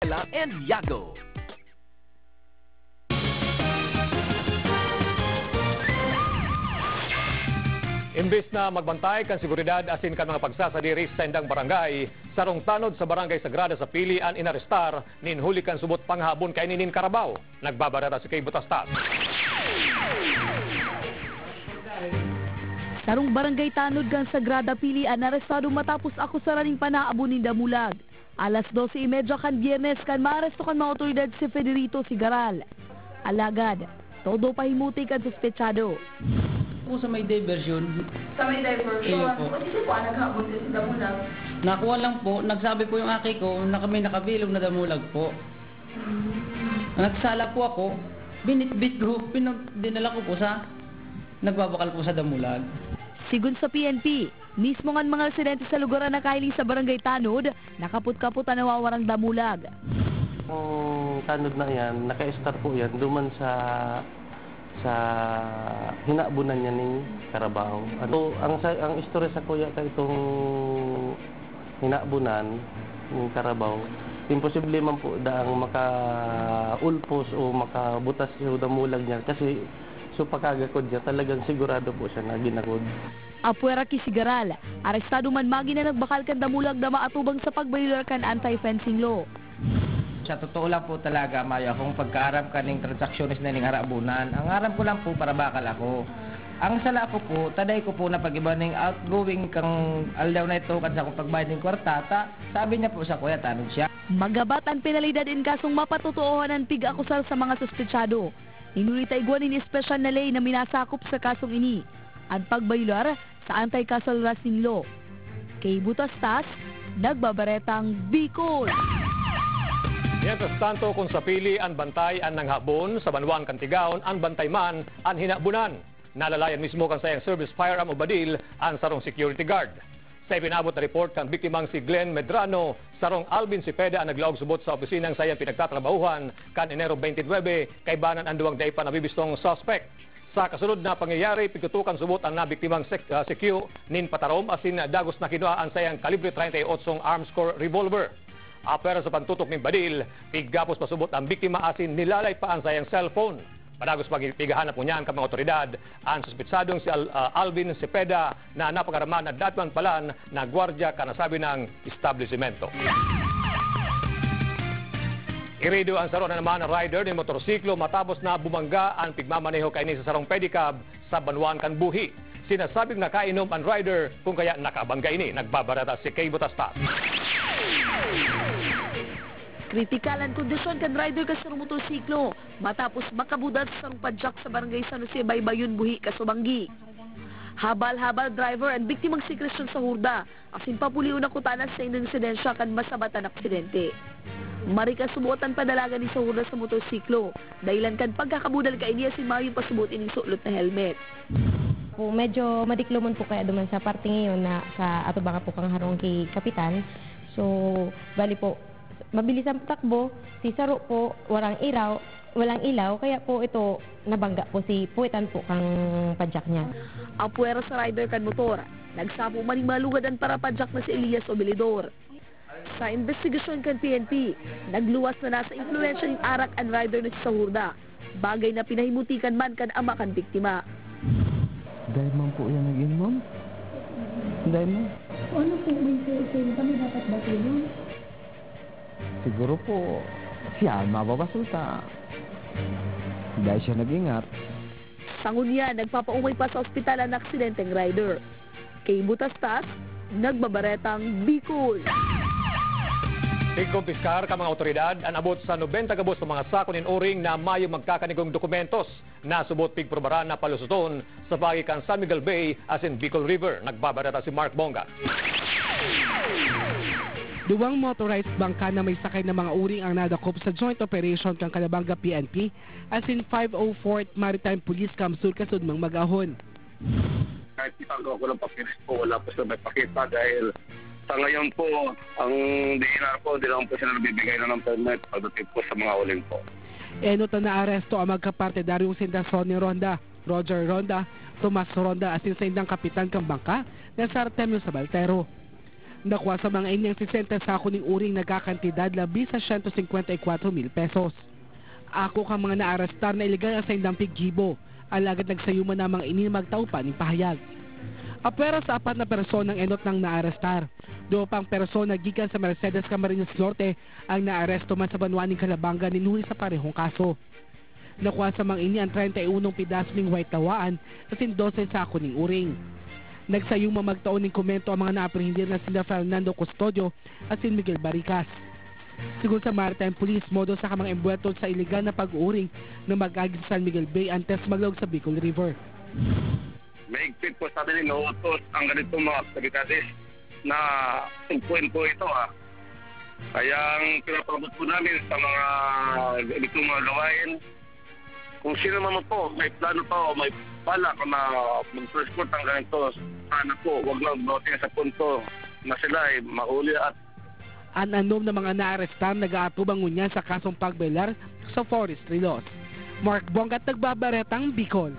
and Yago. Imbes na magbantay kan seguridad asin kan mga pagsasadiri sa indang barangay, sarong tanod sa barangay Sagrada sa Pilian inarestar, ninhuli kan subot panghabon kay Ninin Carabao. Nagbabarata si Kay Butastas. Sarong barangay tanod kan Sagrada Pilian arestado matapos akusaraning panaabon ni Damulag. Alas 12:30 kan Biyernes kan maaresto kan mga otoridad si Federito Sigaral. Alagad, todo pahimuti kan suspetsado. Po sa may diversion. Sa may diversion? Iyo po. O dito po, naghabol din si Damulag? Nakuha lang po, nagsabi po yung aki ko na kami nakabilog na Damulag po. Nagsala po ako, binitbit ko, dinala ko po sa, nagbabakal po sa Damulag. Sigun sa PNP, mismo nga mga residente sa lugar na nakahiling sa barangay Tanod, nakaput-kaput na nawawarang Damulag. Ang tanod na yan, naka-star po yan, duman sa hinabunan niya ni Carabao. Ano, ang istorya sa kuya kay itong hinabunan ni Carabao, imposible man po daang maka-ulpos o makabutas yung Damulag niya kasi so pagkagakod niya, talagang sigurado po siya na ginakod. Apuera Kisigaral, arestado man magi na nagbakal kan Damulag na maatubang sa pagbayular kan anti-fencing law. Sa totoo lang po talaga, Maya, kung pagkaarap ka ng transactionist na ng harabunan, ang aram ko lang po para bakal ako. Ang sala ko po, taday ko po na pag-iba ng outgoing kang aldaw na ito kan sa kung pagbayad ng kwartata, sabi niya po sa kuya, tanong siya. Magabat ang penalidad in kasong mapatutuohan ang pig-akusal sa mga suspetsado. Inulita igwanin ni special na lay na minasakop sa kasong ini at pagbayular sa anti-castle racing law. Kay Butastas, nagbabaretang Bicol. Mientras tanto, kung sa pili ang bantay ang nanghabon, sa Banwan Kantigaon ang bantay man ang hinabunan. Nalalayan mismo kan sayang service firearm o badil ang sarong security guard. Sa ibinabot na report kang biktimang si Glenn Medrano, sarong Alvin Cepeda ang naglaog subot sa opisinang sayang pinagtatrabahuhan kan Enero 29 kay banan ang duwang day pa nabibistong suspect. Sa kasunod na pangyayari, pigtutukan subot ang nabiktimang CQ nin patarom asin dagos na kinuha ang sayang kalibre 38 arms core revolver. Apera sa pagtutok ng badil, pigapos pasubot ang biktima asin nilalay pa ang sayang cellphone. Padagos pigahanap mo niyan ka mga otoridad, ang suspitsadong si Alvin Cepeda na napagaraman na datman palan na gwardya kanasabi ng establishmento. Irido ang saro na naman ang rider ng motorsiklo matapos na bumangga ang pigmamaneho kay ni sa sarong pedicab sa Banwan Kanbuhi. Sinasabing nakainom ang rider kung kaya nakabangga ini. Nagbabarata si Kay Butastas. Kritikal ang kondisyon kan rider ka sa motorsiklo matapos makabudad sa padjak sa barangay San Jose Baybayon Buhi, Kasubanggi. Habal-habal driver ang biktimang si Christian sa hurda asin papuliw na kutanan sa insidensya kan masabatan aksidente. Marika subuotan padalagan ni sa hurda sa motorsiklo dahilan kan pagkakabudal ka ini asin mayong pasubot ining sulot na helmet. Po, medyo madiklomon po kaya duman sa parte ngayon na sa ato baka po kang harong kay Kapitan. So, bali po, mabilis ang takbo, si Saro po, walang ilaw, kaya po ito nabangga po si Puwetan po kang padjak niya. Ang puwera sa rider kan motor, nagsapo maning malugadan para padjak na si Elias Obelidor. Sa investigasyon kan PNP, nagluwas na nasa influensya ng arak ang rider na si Sahurda, bagay na pinahimutikan man kan ama kan biktima. Dahil man po yan nag-in, ma'am? Dahil man? Ano po may kami dapat batulong? Siguro po, siya mababasulta. Dahil siya nag-ingat. Sangunya, nagpapaumay pa sa ospital ang aksidenteng rider. Kay Butastas, nagbabaretang Bicol. Pigkumpiskar ka mga otoridad ang abot sa 90 gabos ng mga sako nin uring na mayo magkakanigong dokumentos na subot pigprobaran na palusuton sa pagikan San Miguel Bay asin Bicol River. Nagbabarata si Mark Bonga. Duwang motorized bangka na may sakay na mga uring ang nadakop sa joint operation kang Calabanga PNP asin 504th Maritime Police Kamsul kasudmang magahon. Kahit ipagawa ko ng papilis po, wala po sila may pakita dahil sa ngayon po, ang DNR po, hindi lang po sila nabibigay na ng permit pagdating po sa mga uling po. Enota na aresto ang magkapartidaryong sinda Sonny Ronda, Roger Ronda, Tomas Ronda asin sa indang kapitan kang bangka na sa Artemio Sabaltero. Nakuha sa mga inyang 60 sako ng uring nagkakantidad labi sa 154,000 pesos. Ako kang mga naarestar na ilegal sa indampig gibo, alagad nagsayuman na mga ini magtaupan ng pahayag. Apera sa 4 na personang enot ng naarestar. 2 pang persona gikan sa Mercedes Camarines Norte ang naaresto man sa Banwa ng Calabanga ninuhi sa parehong kaso. Nakuha sa mga ini ang 31 pidaso ng white tawaan at 12 sako ng uring. Nagsayong mamagtaon ng komento ang mga naaprehendir na sila Fernando Custodio at si Miguel Barricas. Sigun sa Maritime Police, modo sa kamang embueto sa iligal na pag-uuring na mag-agis sa San Miguel Bay antes maglawag sa Bicol River. Mahigpit po sa atin inuutos ang ganitong mga aktibidades na tungkuin po ito Kaya ang pinapabot po namin sa mga ganitong mga gawain, kung sino man po, may plano pa o may balak na mag-transport ang ganito, sana po, huwag lang bumating sa punto na sila ay mauli at An-anom na mga naarestan nag-aatubang ngunya sa kasong pagbelar sa forestry laws. Mark Bongat, nagbabaretang Bicol.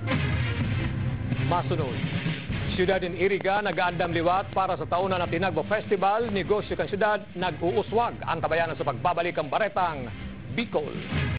Masunod, siyudad in Iriga nag-aandam liwat para sa tauna na Tinagbo Festival. Negosyo kan siyudad nag-uuswag ang tabayanan sa pagbabalik ang baretang Bicol.